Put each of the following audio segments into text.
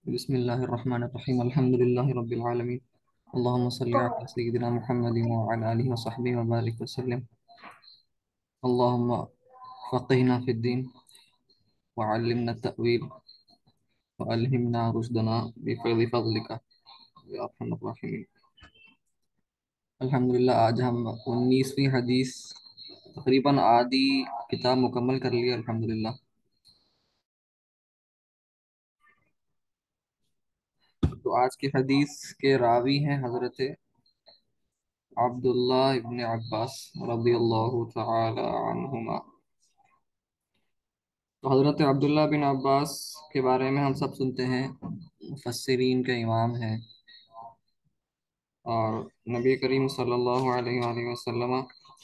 بسم الله الرحمن الرحيم الحمد لله رب العالمين اللهم صل على سيدنا محمد وعلى آله وصحبه وبارك وسلم. اللهم فقهنا في الدين وعلمنا التأويل وألهمنا رشدنا بفضل فضلك يا أرحم الراحمين. الحمد للہ آج ہم 19ویں حدیث تقریباً آدھی کتاب مکمل کر لی الحمد للہ. تو آج کی حدیث کے راوی ہیں حضرت عبداللہ ابن عباس رضی اللہ تعالی عنہما. تو حضرت عبداللہ بن عباس کے بارے میں ہم سب سنتے ہیں، مفسرین کے امام ہیں، اور نبی کریم صلی اللہ علیہ وآلہ وسلم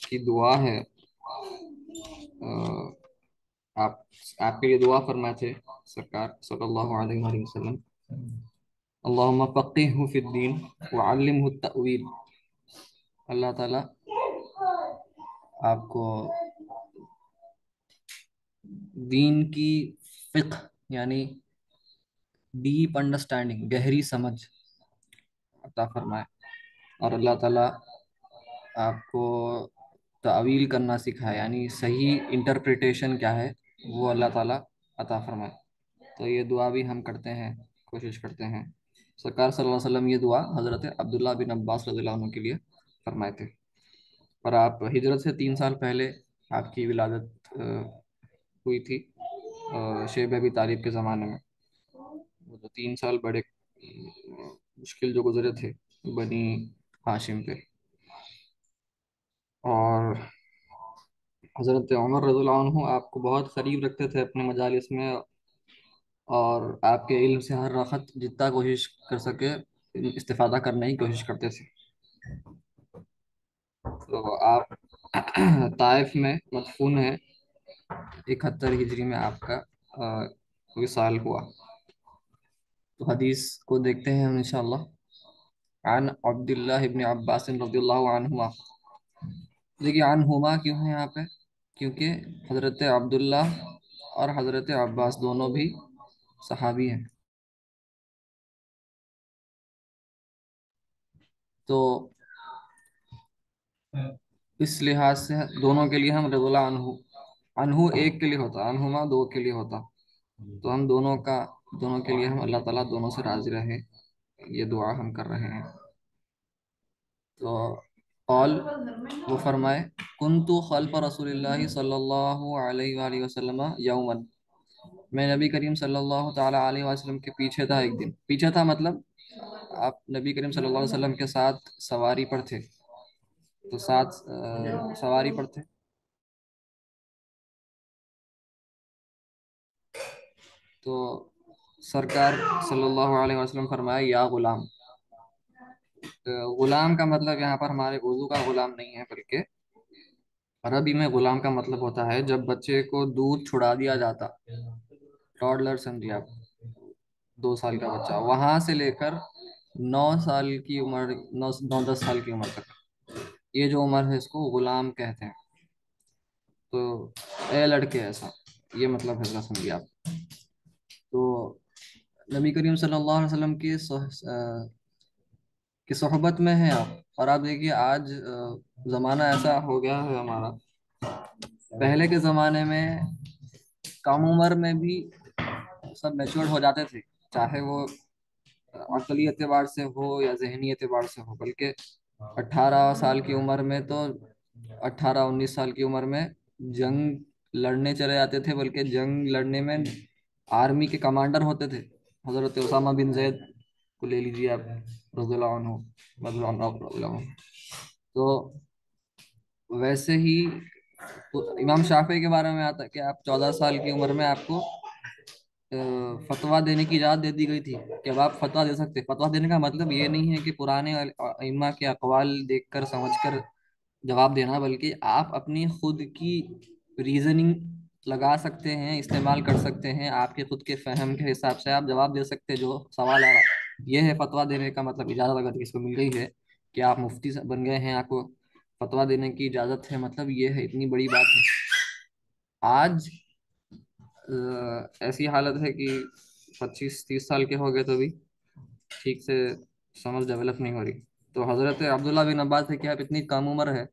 کی دعا ہے. آپ آپ کے لیے دعا فرمائے تھے سرکار صلی اللہ علیہ وآلہ وسلم، اللہم فقہہ فی الدین وعلمہ التأویل. اللہ تعالیٰ آپ کو دین کی فقہ یعنی ڈیپ انڈرسٹینڈنگ، گہری سمجھ عطا فرمائے، اور اللہ تعالیٰ آپ کو تعویل کرنا سکھائے، یعنی صحیح انٹرپریٹیشن کیا ہے وہ اللہ تعالیٰ عطا فرمائے. تو یہ دعا بھی ہم کرتے ہیں، کوشش کرتے ہیں. سرکار صلی اللہ علیہ وسلم یہ دعا حضرت عبداللہ بن عباس رضی اللہ عنہ کے لیے فرمائے تھے. اور آپ ہجرت سے 3 سال پہلے آپ کی ولادت ہوئی تھی شیب ابی طالب کے زمانے میں. وہ تو 3 سال بڑے مشکل جو گزرے تھے بنی ہاشم پہ. اور حضرت عمر رضی اللہ عنہ آپ کو بہت قریب رکھتے تھے اپنے مجالس میں، اور آپ کے علم سے ہر وقت جتنا کوشش کر سکے استفادہ کرنے کی کوشش کرتے تھے. تو آپ طائف میں مدفون ہیں، 71 ہجری میں آپ کا وصال ہوا. تو حدیث کو دیکھتے ہیں ہم انشاءاللہ. عن عبداللہ ابن عباس رضی اللہ عنہما. دیکھیے عنہما کیوں ہے یہاں پہ؟ کیونکہ حضرت عبداللہ اور حضرت عباس دونوں بھی صحابی ہیں. تو اس لحاظ سے دونوں کے لیے ہم رضی اللہ عنہ، عنہ ایک کے لیے ہوتا، عنہما دو کے لیے ہوتا. تو ہم دونوں کے لیے ہم اللہ تعالیٰ دونوں سے راضی رہے، یہ دعا ہم کر رہے ہیں. تو قال وہ فرمائے کنت خلف رسول اللہ صلی اللہ علیہ وآلہ وسلم یوما، میں نبی کریم صلی اللہ تعالی علیہ وسلم کے پیچھے تھا. ایک دن پیچھے تھا مطلب آپ نبی کریم صلی اللہ علیہ وسلم کے ساتھ سواری پر تھے. تو ساتھ سواری پر تھے. تو سرکار صلی اللہ علیہ وسلم فرمایا یا غلام. غلام کا مطلب یہاں پر ہمارے اردو کا غلام نہیں ہے، بلکہ عربی میں غلام کا مطلب ہوتا ہے جب بچے کو دودھ چھڑا دیا جاتا، ٹاڈلر سمجھیے آپ، 2 سال کا بچہ وہاں سے لے کر 9 سال کی عمر، 9 10 سال کی عمر تک، یہ جو عمر ہے اس کو غلام کہتے ہیں. تو اے لڑکے ایسا، یہ مطلب ہے سمجھیے آپ. تو نبی کریم صلی اللہ علیہ وسلم کی صحبت میں ہیں آپ. اور آپ دیکھیے آج زمانہ ایسا ہو گیا ہے ہمارا، پہلے کے زمانے میں کم عمر میں بھی سب میچور ہو جاتے تھے، چاہے وہ عقلی اعتبار سے ہو یا ذہنی اعتبار سے ہو. بلکہ 18 سال کی عمر میں تو 18 19 سال کی عمر میں جنگ لڑنے چلے جاتے تھے، بلکہ جنگ لڑنے میں آرمی کے کمانڈر ہوتے تھے. حضرت اسامہ بن زید کو لے لیجیے آپ رضی اللہ عنہ، رضی اللہ عنہ. تو ویسے ہی امام شافعی کے بارے میں آتا ہے کہ آپ 14 سال کی عمر میں آپ کو فتویٰ دینے کی اجازت دے دی گئی تھی کہ اب آپ فتویٰ دے سکتے. فتویٰ دینے کا مطلب یہ نہیں ہے کہ پرانے ائمہ کے اقوال دیکھ کر سمجھ کر جواب دینا، بلکہ آپ اپنی خود کی ریزننگ لگا سکتے ہیں، استعمال کر سکتے ہیں، آپ کے خود کے فہم کے حساب سے آپ جواب دے سکتے ہیں جو سوال آ رہا. یہ ہے فتویٰ دینے کا مطلب. اجازت اگر کسی کو مل گئی ہے کہ آپ مفتی بن گئے ہیں، آپ کو فتویٰ دینے کی اجازت ہے، مطلب یہ ہے، اتنی بڑی بات ہے. آج ایسی حالت ہے کہ 25-30 سال کے ہو گئے تو بھی ٹھیک سے سمجھ ڈیولپ نہیں ہو رہی. تو حضرت عبداللہ بن عباس سے کیا آپ اتنی کم عمر ہے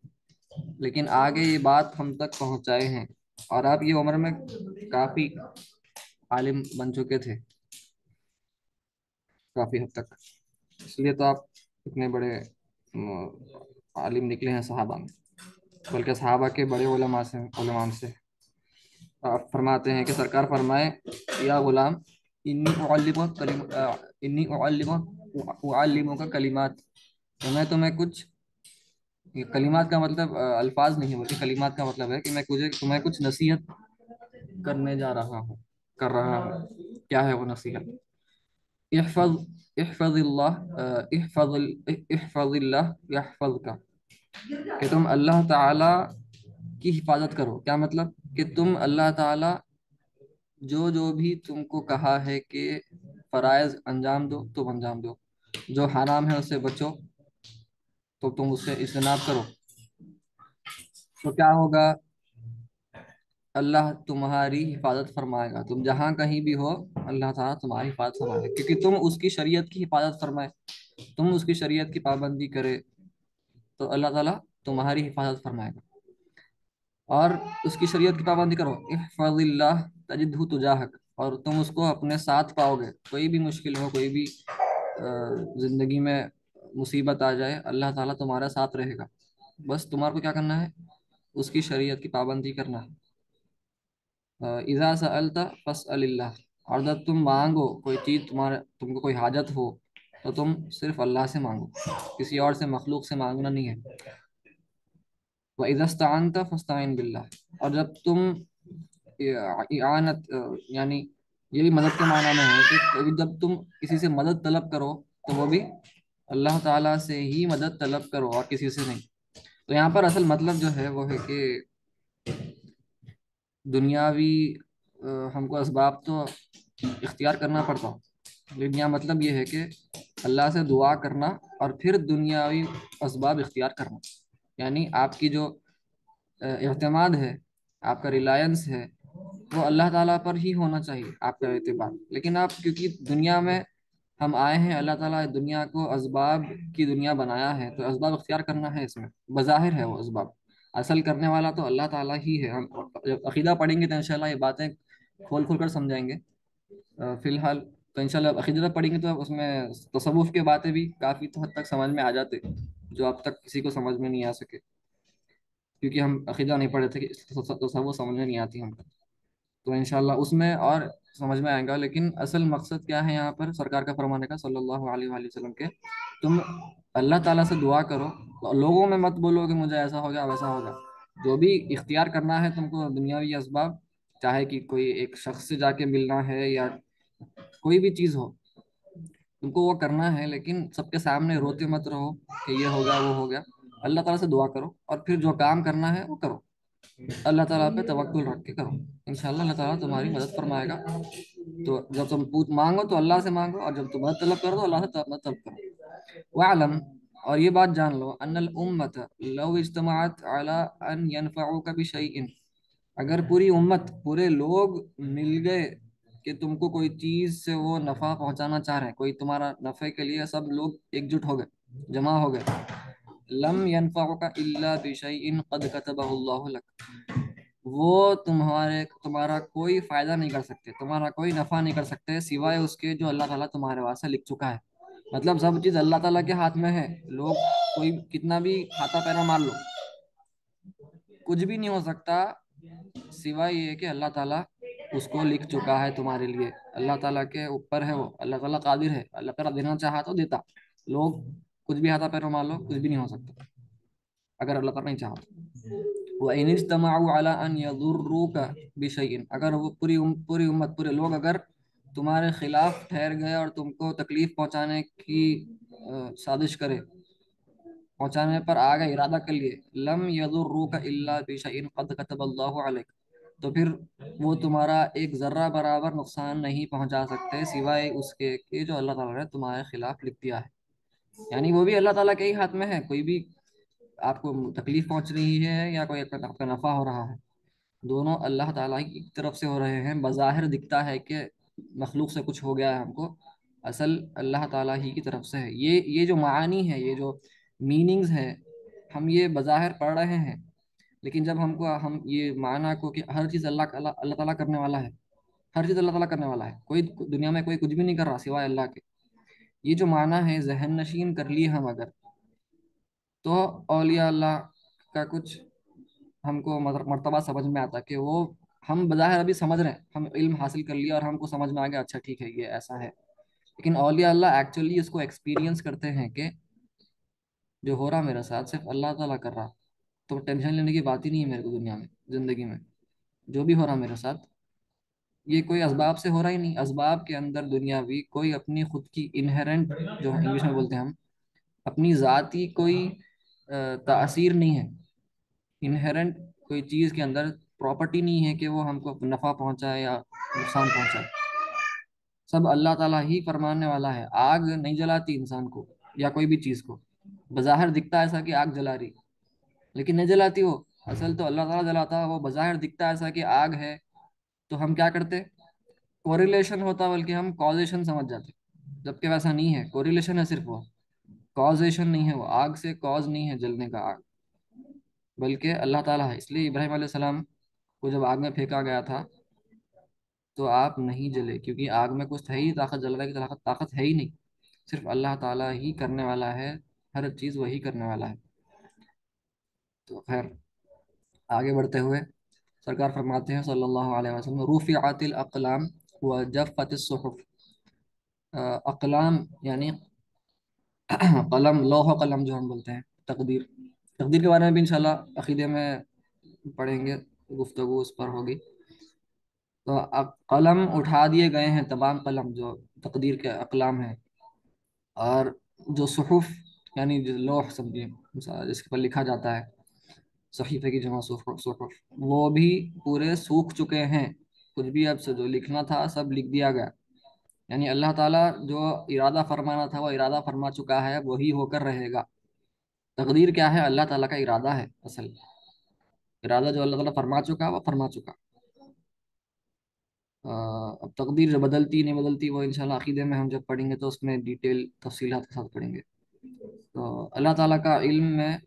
لیکن آگے یہ بات ہم تک پہنچائے ہیں، اور آپ یہ عمر میں کافی عالم بن چکے تھے کافی حد تک. اس لیے تو آپ اتنے بڑے عالم نکلے ہیں صحابہ میں، بلکہ صحابہ کے بڑے علماء سے. آپ فرماتے ہیں کہ سرکار فرمائے، یا غلام انی اعلمک انی اعلمک کلمات، تو میں تمہیں کچھ، یہ کلمات کا مطلب الفاظ نہیں بلکہ کلمات کا مطلب ہے کہ میں تمہیں کچھ نصیحت کرنے جا رہا ہوں، کر رہا ہوں. کیا ہے وہ نصیحت؟ احفظ احفظ اللہ احفظ اللہ یحفظ کا، کہ تم اللہ تعالی کی حفاظت کرو. کیا مطلب؟ کہ تم اللہ تعالی جو جو بھی تم کو کہا ہے کہ فرائض انجام دو تم انجام دو، جو حرام ہے اس سے بچو تو تم اس سے اجتناب کرو. تو کیا ہوگا؟ اللہ تمہاری حفاظت فرمائے گا. تم جہاں کہیں بھی ہو اللہ تعالیٰ تمہاری حفاظت فرمائے گا، کیونکہ تم اس کی شریعت کی حفاظت فرمائے، تم اس کی شریعت کی پابندی کرے تو اللہ تعالیٰ تمہاری حفاظت فرمائے گا. اور اس کی شریعت کی پابندی کرو، احفظ اللہ تجدہ تجاہک، اور تم اس کو اپنے ساتھ پاؤ گے. کوئی بھی مشکل ہو، کوئی بھی زندگی میں مصیبت آ جائے، اللہ تعالیٰ تمہارے ساتھ رہے گا. بس تمہارے کو کیا کرنا ہے؟ اس کی شریعت کی پابندی کرنا ہے. اذا سألت فاسأل اللہ، اور جب تم مانگو کوئی چیز، تم کو کوئی حاجت ہو تو تم صرف اللہ سے مانگو، کسی اور سے، مخلوق سے مانگنا نہیں ہے. وَإِذَا اسْتَعَنْتَ فَاسْتَعِنْ بِاللَّهِ، اور جب تم اعانت یعنی یہ بھی مدد کے معنی میں ہے کہ جب تم کسی سے مدد طلب کرو تو وہ بھی اللہ تعالیٰ سے ہی مدد طلب کرو اور کسی سے نہیں. تو یہاں پر اصل مطلب جو ہے وہ ہے کہ دنیاوی ہم کو اسباب تو اختیار کرنا پڑتا، لیکن یہاں مطلب یہ ہے کہ اللہ سے دعا کرنا اور پھر دنیاوی اسباب اختیار کرنا. یعنی آپ کی جو اعتماد ہے، آپ کا ریلائنس ہے، وہ اللہ تعالیٰ پر ہی ہونا چاہیے، آپ کا اعتماد. لیکن آپ کیونکہ دنیا میں ہم آئے ہیں، اللہ تعالیٰ دنیا کو اسباب کی دنیا بنایا ہے تو اسباب اختیار کرنا ہے. اس میں بظاہر ہے وہ اسباب، اصل کرنے والا تو اللہ تعالیٰ ہی ہے. ہم جب عقیدہ پڑھیں گے تو انشاءاللہ یہ باتیں کھول کھول کر سمجھائیں گے. فی الحال تو انشاءاللہ عقیدہ پڑھیں گے تو اس میں تصوف کی باتیں بھی کافی حد تک سمجھ میں آ جاتے، جو اب تک کسی کو سمجھ میں نہیں آ سکے، کیونکہ ہم عقیدہ نہیں پڑھے تھے کہ تصوف سمجھ میں نہیں آتی ہم کو. تو انشاءاللہ اس میں اور سمجھ میں آئے گا. لیکن اصل مقصد کیا ہے یہاں پر سرکار کا فرمانے کا صلی اللہ علیہ وآلہ وسلم کے، تم اللہ تعالیٰ سے دعا کرو، لوگوں میں مت بولو کہ مجھے ایسا ہو گیا ویسا ہوگا. جو بھی اختیار کرنا ہے تم کو دنیاوی اسباب، چاہے کہ کوئی ایک شخص سے جا کے ملنا ہے یا کوئی بھی چیز ہو، تم کو وہ کرنا ہے. لیکن سب کے سامنے روتے مت رہو کہ یہ ہو گیا وہ ہو گیا. اللہ تعالیٰ سے دعا کرو اور پھر جو کام کرنا ہے وہ کرو، اللہ تعالیٰ پہ توکل رکھ کے کرو. انشاءاللہ اللہ تعالیٰ تمہاری مدد فرمائے گا. تو جب تم مانگو تو اللہ سے مانگو، اور جب تم مدد طلب کرو تو اللہ سے مدد طلب کرو. وَاعْلَمْ، اور یہ بات جان لو، ان الامت لو اجتمعت على ان ينفعوك بشيء، اگر پوری امت، پورے لوگ مل گئے کہ تم کو کوئی چیز سے وہ نفع پہنچانا چاہ رہے ہیں، کوئی تمہارا نفع کے لیے سب لوگ ایک جٹ ہو گئے، جمع ہو گئے، لم ينفعك الا بشيء قد كتبه الله لك، وہ تمہارا کوئی فائدہ نہیں کر سکتے، تمہارا کوئی نفع نہیں کر سکتے سوائے اس کے جو اللہ تعالیٰ تمہارے واسطے لکھ چکا ہے. مطلب سب چیز اللہ تعالیٰ کے ہاتھ میں ہے. لوگ کوئی کتنا بھی ہاتھا پیرا مار لو، کچھ بھی نہیں ہو سکتا سوائے یہ کہ اللہ تعالیٰ اس کو لکھ چکا ہے تمہارے لیے. اللہ تعالیٰ کے اوپر ہے وہ، اللہ تعالیٰ قادر ہے، اللہ تعالیٰ دینا چاہا تو دیتا. لوگ کچھ بھی ہاتھا پیرا مار لو، کچھ بھی نہیں ہو سکتا اگر اللہ تعالیٰ نہیں چاہا تو. وَإِنِ اجْتَمَعُوا عَلَىٰ أَن يَضُرُّوكَ بِشَيْءٍ، اگر وہ پوری امت، پورے لوگ اگر تمہارے خلاف ٹھہر گئے اور تم کو تکلیف پہنچانے کی سازش کرے، پہنچانے پر آ گئے، ارادہ کر لیے، لم يضروك الا بشيء قد كتب الله عليك، تو پھر وہ تمہارا ایک ذرہ برابر نقصان نہیں پہنچا سکتے سوائے اس کے کہ جو اللہ تعالیٰ نے تمہارے خلاف لکھ دیا ہے. یعنی وہ بھی اللہ تعالیٰ کے ہی ہاتھ میں ہے. کوئی بھی آپ کو تکلیف پہنچ رہی ہے یا کوئی آپ کا نفع ہو رہا ہے، دونوں اللہ تعالیٰ کی طرف سے ہو رہے ہیں. بظاہر دکھتا ہے کہ مخلوق سے کچھ ہو گیا ہے ہم کو، اصل اللہ تعالیٰ ہی کی طرف سے ہے۔ یہ جو معانی ہے، یہ جو میننگز ہیں، ہم یہ بظاہر پڑھ رہے ہیں، لیکن جب ہم یہ معنی کو کہ ہر چیز اللہ تعالیٰ کرنے والا ہے، ہر چیز اللہ تعالیٰ کرنے والا ہے، کوئی دنیا میں کوئی کچھ بھی نہیں کر رہا سوائے اللہ کے، یہ جو معنی ہے ذہن نشین کر لیے ہم اگر، تو اولیاء اللہ کا کچھ ہم کو مرتبہ سمجھ میں آتا کہ وہ، ہم بظاہر ابھی سمجھ رہے ہیں، ہم علم حاصل کر لیا اور ہم کو سمجھ میں آ گیا اچھا ٹھیک ہے یہ ایسا ہے، لیکن اولیاء اللہ ایکچولی اس کو ایکسپیرینس کرتے ہیں کہ جو ہو رہا میرے ساتھ صرف اللہ تعالیٰ کر رہا، تو ٹینشن لینے کی بات ہی نہیں ہے میرے کو دنیا میں، زندگی میں جو بھی ہو رہا میرے ساتھ یہ کوئی اسباب سے ہو رہا ہی نہیں، اسباب کے اندر دنیاوی کوئی اپنی خود کی انہرنٹ، جو انگلش میں بولتے ہیں ہم، اپنی ذاتی کوئی تاثیر نہیں ہے، انہرنٹ کوئی چیز کے اندر پراپرٹی نہیں ہے کہ وہ ہم کو نفع پہنچائے یا نقصان پہنچائے، سب اللہ تعالیٰ ہی فرمانے والا ہے۔ آگ نہیں جلاتی انسان کو یا کوئی بھی چیز کو، بظاہر دکھتا ہے ایسا کہ آگ جلا رہی، لیکن نہیں جلاتی وہ، اصل تو اللہ تعالیٰ جلاتا ہے، وہ بظاہر دکھتا ہے ایسا کہ آگ ہے، تو ہم کیا کرتے، کوریلیشن ہوتا بلکہ ہم کازیشن سمجھ جاتے، جبکہ ویسا نہیں ہے، کوریلیشن ہے صرف، وہ کازیشن نہیں ہے، وہ آگ سے کاز نہیں ہے جلنے کا آگ، بلکہ اللہ تعالیٰ ہے۔ اس لیے ابراہیم علیہ السلام کو جب آگ میں پھینکا گیا تھا تو آپ نہیں جلے، کیونکہ آگ میں کچھ ہے ہی، طاقت جلنے کی طاقت ہے ہی نہیں، صرف اللہ تعالیٰ ہی کرنے والا ہے، ہر چیز وہی کرنے والا ہے۔ تو خیر، آگے بڑھتے ہوئے سرکار فرماتے ہیں صلی اللہ علیہ وسلم، رفعت الاقلام وجفت الصحف، اقلام یعنی قلم، لوح و قلم جو ہم بولتے ہیں، تقدیر، تقدیر کے بارے میں بھی انشاءاللہ عقیدے میں پڑھیں گے، گفتگو اس پر ہوگی۔ تو اب قلم اٹھا دیے گئے ہیں، تمام قلم جو تقدیر کے اقلام ہیں، اور جو صحف یعنی جو لوح سمجھیے، جس پر لکھا جاتا ہے، صحیفے کی جمع صحف، وہ بھی پورے سوکھ چکے ہیں، کچھ بھی اب سے جو لکھنا تھا سب لکھ دیا گیا، یعنی اللہ تعالیٰ جو ارادہ فرمانا تھا وہ ارادہ فرما چکا ہے، وہی ہو کر رہے گا۔ تقدیر کیا ہے؟ اللہ تعالیٰ کا ارادہ ہے، اصل ارادہ جو اللہ تعالیٰ فرما چکا وہ فرما چکا۔ اب تقدیر جو بدلتی نہیں بدلتی وہ انشاءاللہ عقیدے میں ہم جب پڑھیں گے تو اس میں ڈیٹیل تفصیلات کے ساتھ پڑھیں گے۔ تو اللہ تعالیٰ کا علم میں،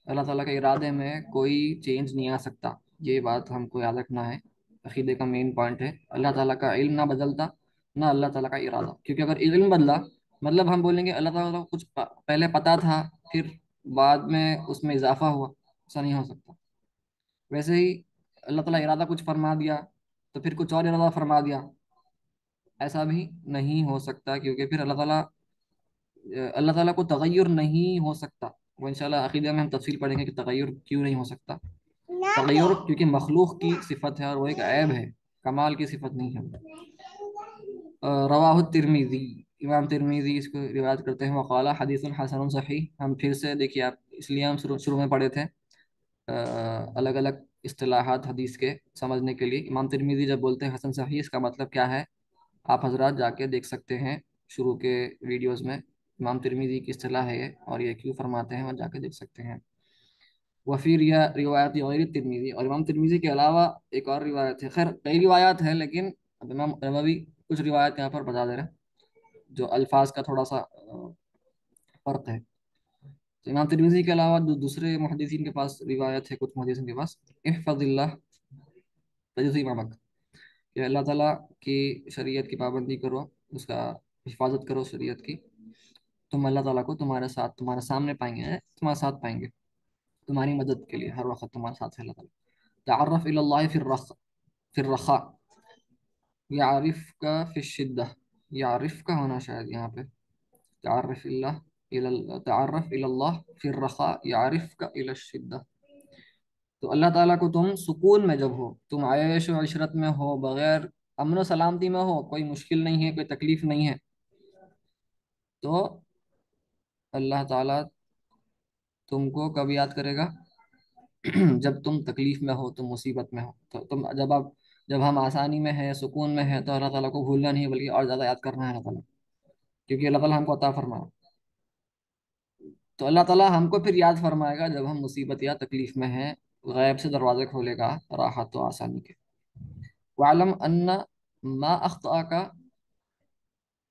اللہ تعالیٰ کے ارادے میں کوئی چینج نہیں آ سکتا، یہ بات ہم کو یاد رکھنا ہے، عقیدے کا مین پوائنٹ ہے، اللہ تعالیٰ کا علم نہ بدلتا، نہ اللہ تعالیٰ کا ارادہ، کیونکہ اگر علم بدلا مطلب ہم بولیں گے اللہ تعالیٰ کو کچھ پہلے پتا تھا پھر بعد میں اس میں اضافہ ہوا، ایسا نہیں ہو سکتا۔ ویسے ہی اللہ تعالیٰ ارادہ کچھ فرما دیا تو پھر کچھ اور ارادہ فرما دیا، ایسا بھی نہیں ہو سکتا، کیونکہ پھر اللہ تعالیٰ کو تغیر نہیں ہو سکتا، وہ انشاءاللہ عقیدہ میں ہم تفصیل پڑھیں گے کہ تغیر کیوں نہیں ہو سکتا۔ تغیر کیونکہ مخلوق کی صفت ہے اور وہ ایک عیب ہے، کمال کی صفت نہیں ہے۔ رواہ الترمذی، امام ترمذی اس کو روایت کرتے ہیں، وقال حدیث حسن صحیح، ہم پھر سے دیکھیے آپ، اس لیے ہم شروع میں پڑھے تھے الگ الگ اصطلاحات حدیث کے سمجھنے کے لیے، امام ترمذی جب بولتے ہیں حسن صحیح اس کا مطلب کیا ہے، آپ حضرات جا کے دیکھ سکتے ہیں شروع کے ویڈیوز میں، امام ترمذی کی اصطلاح ہے یہ، اور یہ کیوں فرماتے ہیں وہ جا کے دیکھ سکتے ہیں۔ وفی روایت غیر ترمذی، اور امام ترمذی کے علاوہ ایک اور روایت ہے، خیر کئی روایات ہیں لیکن اب امام نووی کچھ روایت یہاں پر بتا دے رہے ہیں جو الفاظ کا تھوڑا سا فرق ہے۔ تو امام ترمذی کے علاوہ دوسرے محدثین کے پاس روایت ہے، کچھ محدثین کے پاس، احفظ اللہ تجد امامک، کہ اللہ تعالیٰ کی شریعت کی پابندی کرو، اس کا حفاظت کرو شریعت کی، تم اللہ تعالیٰ کو تمہارے ساتھ، تمہارے سامنے پائیں گے، تمہارے ساتھ پائیں گے، تمہاری مدد کے لیے ہر وقت تمہارے ساتھ ہے اللہ تعالیٰ۔ تعرف الی اللہ فی الرخاء یعرف کا فی الشدہ، یعرف کا ہونا شاید یہاں پہ، تعرف الی اللہ فی الرخاء یعرف کا الی الشدہ، تو اللہ تعالیٰ کو تم سکون میں جب ہو، تم عیش و عشرت میں ہو، بغیر امن و سلامتی میں ہو، کوئی مشکل نہیں ہے، کوئی تکلیف نہیں ہے، تو اللہ تعالیٰ تم کو کب یاد کرے گا؟ جب تم تکلیف میں ہو، تم مصیبت میں ہو، تو جب ہم آسانی میں ہیں، سکون میں ہیں، تو اللہ تعالیٰ کو بھولنا نہیں بلکہ اور زیادہ یاد کرنا ہے اللہ تعالیٰ، کیونکہ اللہ تعالیٰ ہم کو عطا فرمایا، تو اللہ تعالیٰ ہم کو پھر یاد فرمائے گا جب ہم مصیبت یا تکلیف میں ہیں، غیب سے دروازے کھولے گا راحت و آسانی کے۔ وعلم ان ما اخطاک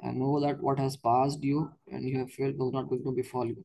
I know that what has passed you and you have felt was not going to befall you,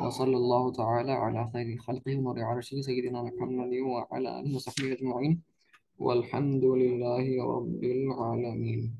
وصلى الله تعالى على خير خلقه ونور عرشه سيدنا محمد وعلى آله وصحبه أجمعين، والحمد لله رب العالمين.